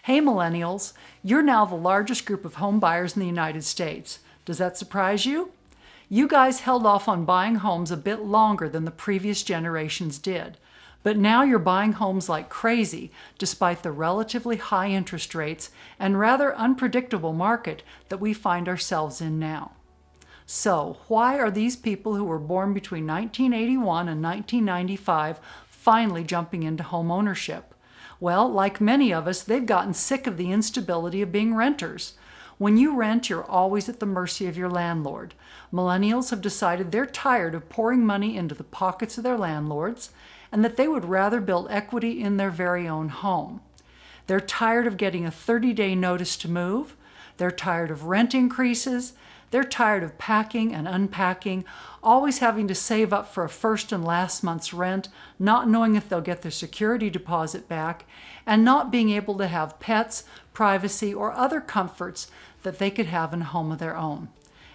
Hey millennials, you're now the largest group of home buyers in the United States. Does that surprise you? You guys held off on buying homes a bit longer than the previous generations did. But now you're buying homes like crazy, despite the relatively high interest rates and rather unpredictable market that we find ourselves in now. So, why are these people who were born between 1981 and 1995 finally jumping into home ownership? Well, like many of us, they've gotten sick of the instability of being renters. When you rent, you're always at the mercy of your landlord. Millennials have decided they're tired of pouring money into the pockets of their landlords and that they would rather build equity in their very own home. They're tired of getting a 30-day notice to move. They're tired of rent increases. They're tired of packing and unpacking, always having to save up for a first and last month's rent, not knowing if they'll get their security deposit back, and not being able to have pets, privacy, or other comforts that they could have in a home of their own.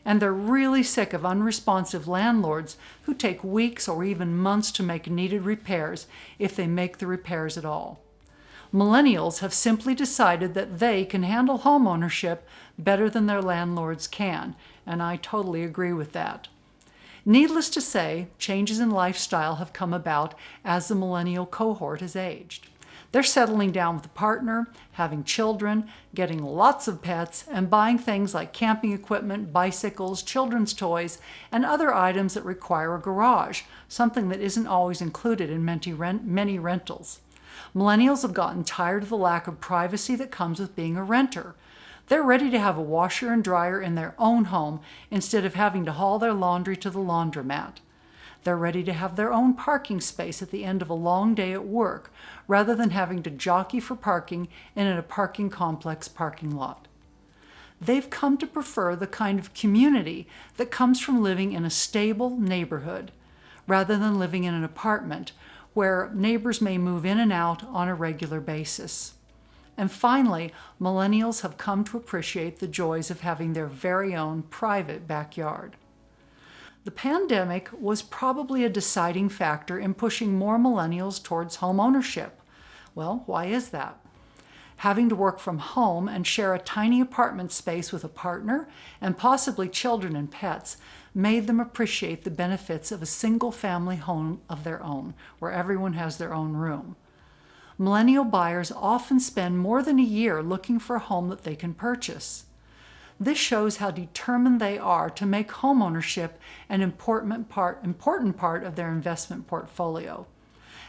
And they're really sick of unresponsive landlords who take weeks or even months to make needed repairs, if they make the repairs at all. Millennials have simply decided that they can handle home ownership better than their landlords can, and I totally agree with that. Needless to say, changes in lifestyle have come about as the millennial cohort has aged. They're settling down with a partner, having children, getting lots of pets, and buying things like camping equipment, bicycles, children's toys, and other items that require a garage, something that isn't always included in many rentals. Millennials have gotten tired of the lack of privacy that comes with being a renter. They're ready to have a washer and dryer in their own home instead of having to haul their laundry to the laundromat. They're ready to have their own parking space at the end of a long day at work, rather than having to jockey for parking in a parking complex parking lot. They've come to prefer the kind of community that comes from living in a stable neighborhood, rather than living in an apartment where neighbors may move in and out on a regular basis. And finally, millennials have come to appreciate the joys of having their very own private backyard. The pandemic was probably a deciding factor in pushing more millennials towards home ownership. Well, why is that? Having to work from home and share a tiny apartment space with a partner and possibly children and pets made them appreciate the benefits of a single-family home of their own, where everyone has their own room. Millennial buyers often spend more than a year looking for a home that they can purchase. This shows how determined they are to make homeownership an important part of their investment portfolio.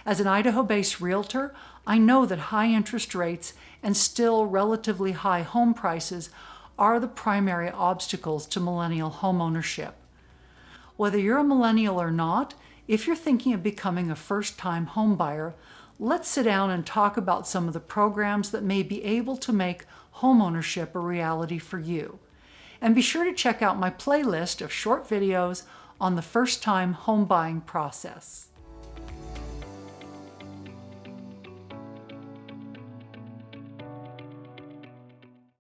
As an Idaho-based realtor, I know that high interest rates and still relatively high home prices are the primary obstacles to millennial homeownership. Whether you're a millennial or not, if you're thinking of becoming a first-time home buyer, let's sit down and talk about some of the programs that may be able to make homeownership a reality for you. And be sure to check out my playlist of short videos on the first-time home buying process.